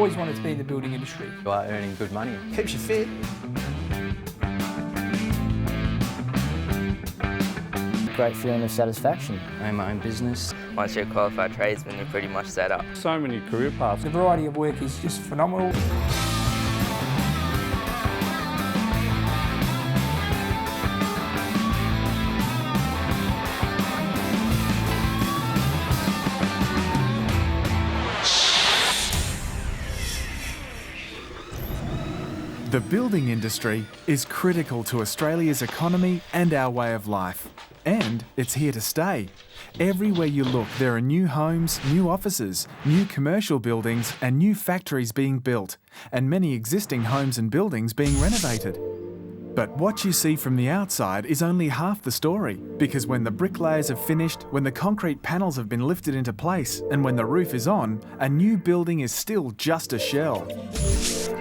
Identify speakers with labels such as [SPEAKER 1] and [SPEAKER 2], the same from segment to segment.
[SPEAKER 1] always wanted to be in the building industry.
[SPEAKER 2] You are earning good money.
[SPEAKER 3] Keeps you fit.
[SPEAKER 4] Great feeling of satisfaction.
[SPEAKER 2] I own my own business.
[SPEAKER 5] Once you're a qualified tradesman, you're pretty much set up.
[SPEAKER 6] So many career paths.
[SPEAKER 1] The variety of work is just phenomenal.
[SPEAKER 7] The building industry is critical to Australia's economy and our way of life. And it's here to stay. Everywhere you look, there are new homes, new offices, new commercial buildings and new factories being built, and many existing homes and buildings being renovated. But what you see from the outside is only half the story, because when the bricklayers have finished, when the concrete panels have been lifted into place, and when the roof is on, a new building is still just a shell.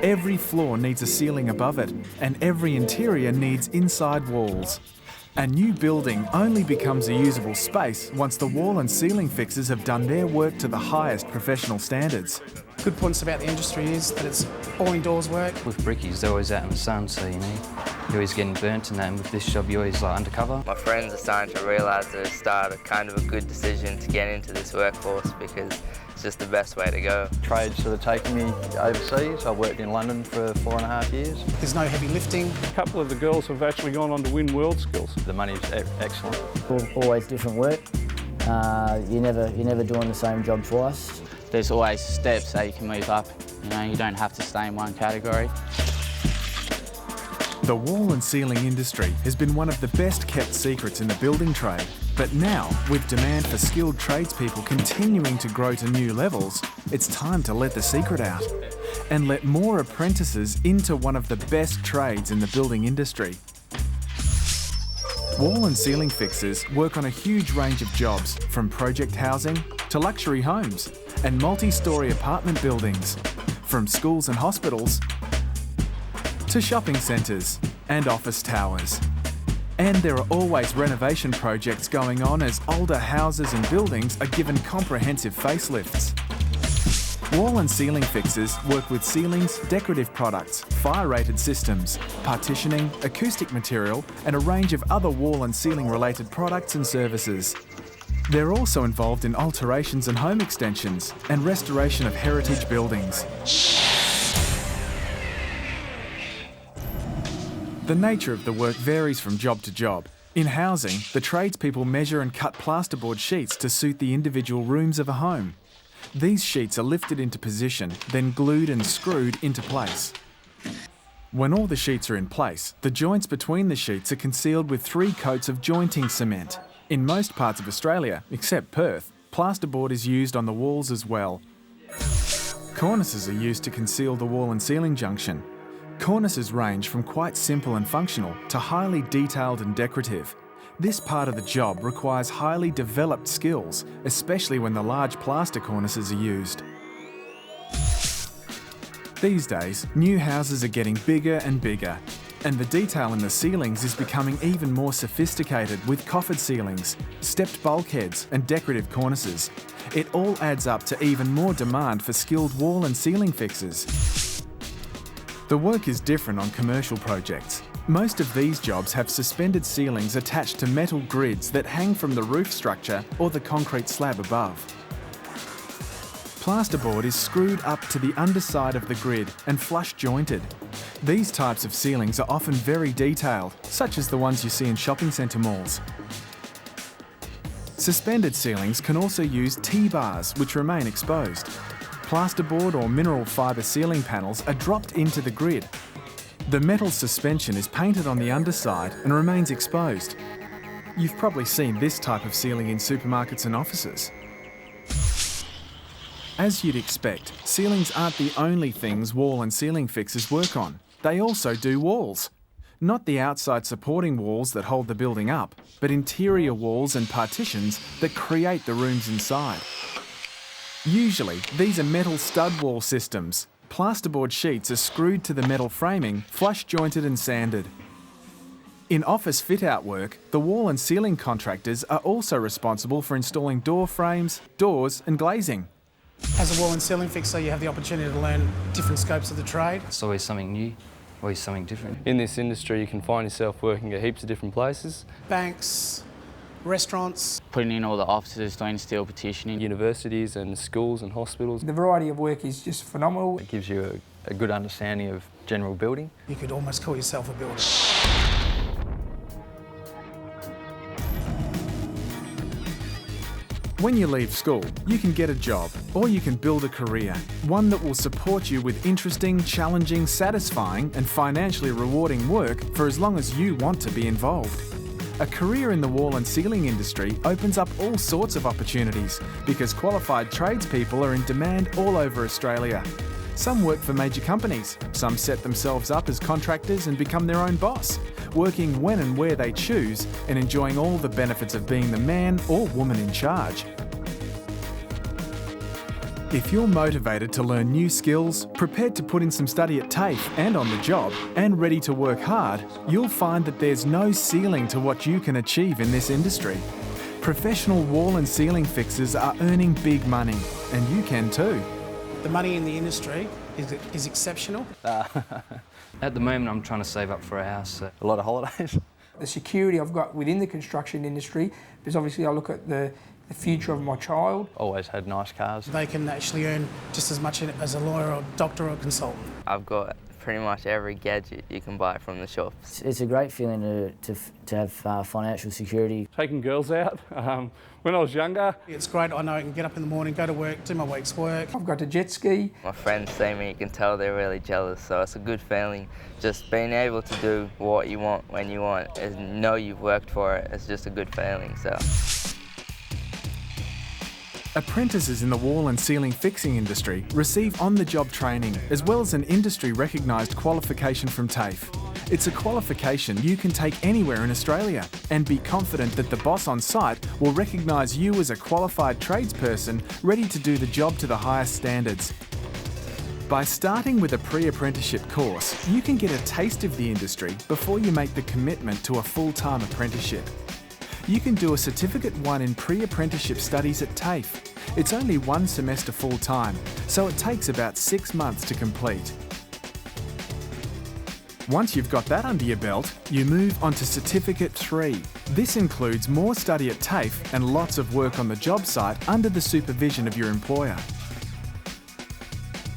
[SPEAKER 7] Every floor needs a ceiling above it, and every interior needs inside walls. A new building only becomes a usable space once the wall and ceiling fixers have done their work to the highest professional standards.
[SPEAKER 3] Good points about the industry is that it's all indoors work.
[SPEAKER 2] With brickies, they're always out in the sun, so you're always getting burnt, and with this job you're always undercover.
[SPEAKER 5] My friends are starting to realise that it's started kind of a good decision to get into this workforce because it's just the best way to go.
[SPEAKER 2] Trade's sort of taken me overseas. I worked in London for 4.5 years.
[SPEAKER 3] There's no heavy lifting.
[SPEAKER 6] A couple of the girls have actually gone on to win world skills.
[SPEAKER 2] The money's excellent.
[SPEAKER 4] Always different work. You're never doing the same job twice.
[SPEAKER 8] There's always steps that you can move up. You don't have to stay in one category.
[SPEAKER 7] The wall and ceiling industry has been one of the best kept secrets in the building trade. But now, with demand for skilled tradespeople continuing to grow to new levels, it's time to let the secret out and let more apprentices into one of the best trades in the building industry. Wall and ceiling fixers work on a huge range of jobs, from project housing to luxury homes and multi-storey apartment buildings, from schools and hospitals to shopping centres and office towers. And there are always renovation projects going on as older houses and buildings are given comprehensive facelifts. Wall and ceiling fixers work with ceilings, decorative products, fire-rated systems, partitioning, acoustic material and a range of other wall and ceiling related products and services. They're also involved in alterations and home extensions and restoration of heritage buildings. The nature of the work varies from job to job. In housing, the tradespeople measure and cut plasterboard sheets to suit the individual rooms of a home. These sheets are lifted into position, then glued and screwed into place. When all the sheets are in place, the joints between the sheets are concealed with 3 coats of jointing cement. In most parts of Australia, except Perth, plasterboard is used on the walls as well. Cornices are used to conceal the wall and ceiling junction. Cornices range from quite simple and functional to highly detailed and decorative. This part of the job requires highly developed skills, especially when the large plaster cornices are used. These days, new houses are getting bigger and bigger, and the detail in the ceilings is becoming even more sophisticated with coffered ceilings, stepped bulkheads and decorative cornices. It all adds up to even more demand for skilled wall and ceiling fixers. The work is different on commercial projects. Most of these jobs have suspended ceilings attached to metal grids that hang from the roof structure or the concrete slab above. Plasterboard is screwed up to the underside of the grid and flush jointed. These types of ceilings are often very detailed, such as the ones you see in shopping centre malls. Suspended ceilings can also use T-bars, which remain exposed. Plasterboard or mineral fibre ceiling panels are dropped into the grid. The metal suspension is painted on the underside and remains exposed. You've probably seen this type of ceiling in supermarkets and offices. As you'd expect, ceilings aren't the only things wall and ceiling fixers work on. They also do walls. Not the outside supporting walls that hold the building up, but interior walls and partitions that create the rooms inside. Usually, these are metal stud wall systems. Plasterboard sheets are screwed to the metal framing, flush jointed and sanded. In office fit-out work, the wall and ceiling contractors are also responsible for installing door frames, doors and glazing.
[SPEAKER 3] As a wall and ceiling fixer, you have the opportunity to learn different scopes of the trade.
[SPEAKER 2] It's always something new, always something different.
[SPEAKER 9] In this industry, you can find yourself working at heaps of different places.
[SPEAKER 3] Banks, restaurants.
[SPEAKER 8] Putting in all the offices, doing steel partitioning.
[SPEAKER 9] Universities and schools and hospitals.
[SPEAKER 1] The variety of work is just phenomenal.
[SPEAKER 9] It gives you a good understanding of general building.
[SPEAKER 3] You could almost call yourself a builder.
[SPEAKER 7] When you leave school, you can get a job or you can build a career, one that will support you with interesting, challenging, satisfying and financially rewarding work for as long as you want to be involved. A career in the wall and ceiling industry opens up all sorts of opportunities because qualified tradespeople are in demand all over Australia. Some work for major companies, some set themselves up as contractors and become their own boss, working when and where they choose and enjoying all the benefits of being the man or woman in charge. If you're motivated to learn new skills, prepared to put in some study at TAFE and on the job, and ready to work hard, you'll find that there's no ceiling to what you can achieve in this industry. Professional wall and ceiling fixers are earning big money, and you can too.
[SPEAKER 3] The money in the industry is exceptional.
[SPEAKER 2] At the moment, I'm trying to save up for a house.
[SPEAKER 9] A lot of holidays.
[SPEAKER 1] The security I've got within the construction industry, because obviously I look at the future of my child.
[SPEAKER 9] Always had nice cars.
[SPEAKER 3] They can actually earn just as much as a lawyer or doctor or consultant.
[SPEAKER 5] I've got pretty much every gadget you can buy from the shops.
[SPEAKER 4] It's a great feeling to have financial security.
[SPEAKER 6] Taking girls out. When I was younger,
[SPEAKER 3] It's great. I know I can get up in the morning, go to work, do my week's work.
[SPEAKER 1] I've got a jet ski.
[SPEAKER 5] My friends see me, you can tell they're really jealous, so it's a good feeling. Just being able to do what you want when you want and know you've worked for it, it's just a good feeling. So.
[SPEAKER 7] Apprentices in the wall and ceiling fixing industry receive on-the-job training as well as an industry-recognised qualification from TAFE. It's a qualification you can take anywhere in Australia and be confident that the boss on site will recognise you as a qualified tradesperson ready to do the job to the highest standards. By starting with a pre-apprenticeship course, you can get a taste of the industry before you make the commitment to a full-time apprenticeship. You can do a Certificate 1 in pre-apprenticeship studies at TAFE. It's only one semester full-time, so it takes about 6 months to complete. Once you've got that under your belt, you move on to Certificate 3. This includes more study at TAFE and lots of work on the job site under the supervision of your employer.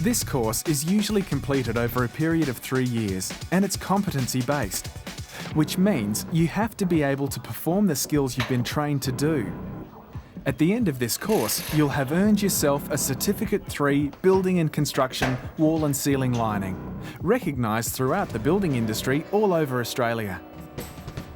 [SPEAKER 7] This course is usually completed over a period of 3 years, and it's competency-based, which means you have to be able to perform the skills you've been trained to do. At the end of this course, you'll have earned yourself a Certificate 3 Building and Construction Wall and Ceiling Lining, recognised throughout the building industry all over Australia.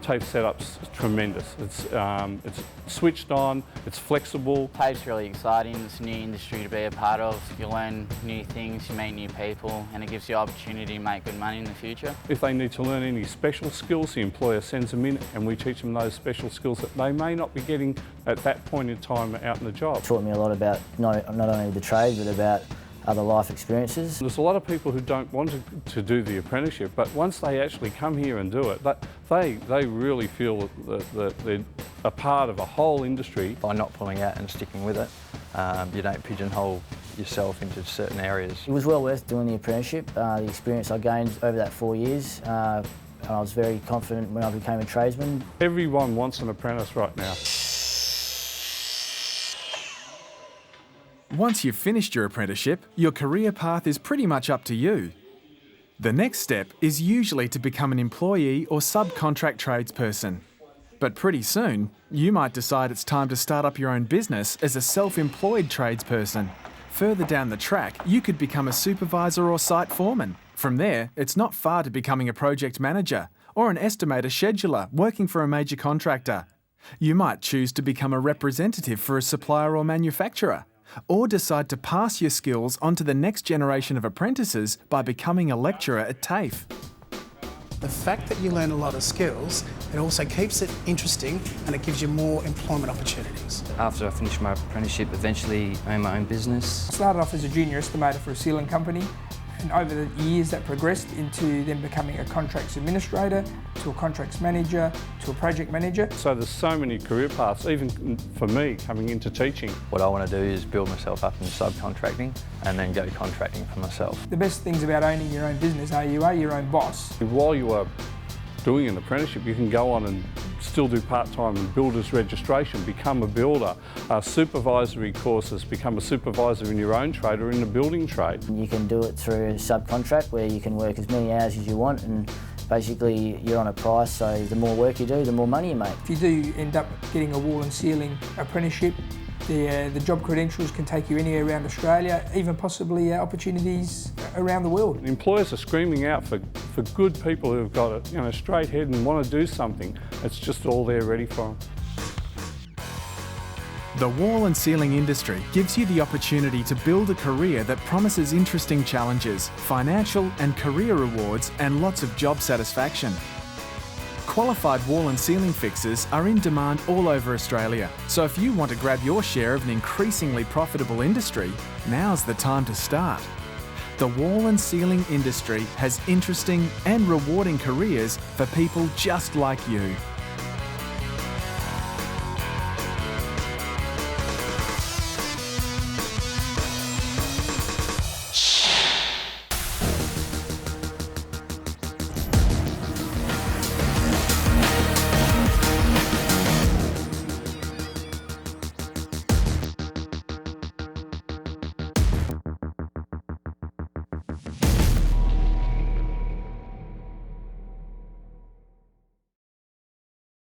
[SPEAKER 6] TAFE setup's tremendous. It's switched on, it's flexible.
[SPEAKER 8] TAFE's really exciting. It's a new industry to be a part of. You learn new things, you meet new people, and it gives you opportunity to make good money in the future.
[SPEAKER 6] If they need to learn any special skills, the employer sends them in and we teach them those special skills that they may not be getting at that point in time out in the job.
[SPEAKER 4] It taught me a lot about not only the trade, but about other life experiences.
[SPEAKER 6] There's a lot of people who don't want to do the apprenticeship, but once they actually come here and do it, they really feel that they're a part of a whole industry.
[SPEAKER 9] By not pulling out and sticking with it, you don't pigeonhole yourself into certain areas.
[SPEAKER 4] It was well worth doing the apprenticeship. The experience I gained over that 4 years, I was very confident when I became a tradesman.
[SPEAKER 6] Everyone wants an apprentice right now.
[SPEAKER 7] Once you've finished your apprenticeship, your career path is pretty much up to you. The next step is usually to become an employee or subcontract tradesperson. But pretty soon, you might decide it's time to start up your own business as a self-employed tradesperson. Further down the track, you could become a supervisor or site foreman. From there, it's not far to becoming a project manager or an estimator scheduler working for a major contractor. You might choose to become a representative for a supplier or manufacturer, or decide to pass your skills on to the next generation of apprentices by becoming a lecturer at TAFE.
[SPEAKER 3] The fact that you learn a lot of skills, it also keeps it interesting and it gives you more employment opportunities.
[SPEAKER 2] After I finished my apprenticeship, eventually owned my own business.
[SPEAKER 1] I started off as a junior estimator for a ceiling company, And over the years that progressed into them becoming a contracts administrator, to a contracts manager, to a project manager.
[SPEAKER 6] So there's so many career paths, even for me coming into teaching.
[SPEAKER 9] What I want to do is build myself up in subcontracting and then go contracting for myself.
[SPEAKER 1] The best things about owning your own business are you are your own boss.
[SPEAKER 6] While you are doing an apprenticeship, you can go on and still do part-time and builder's registration, become a builder, supervisory courses, become a supervisor in your own trade or in the building trade.
[SPEAKER 4] You can do it through a subcontract where you can work as many hours as you want, and basically you're on a price, so the more work you do, the more money you make.
[SPEAKER 1] If you do end up getting a wall and ceiling apprenticeship, the job credentials can take you anywhere around Australia, even possibly opportunities around the world.
[SPEAKER 6] Employers are screaming out for good people who've got a straight head and want to do something. It's just all there ready for them.
[SPEAKER 7] The wall and ceiling industry gives you the opportunity to build a career that promises interesting challenges, financial and career rewards, and lots of job satisfaction. Qualified wall and ceiling fixers are in demand all over Australia, so if you want to grab your share of an increasingly profitable industry, now's the time to start. The wall and ceiling industry has interesting and rewarding careers for people just like you.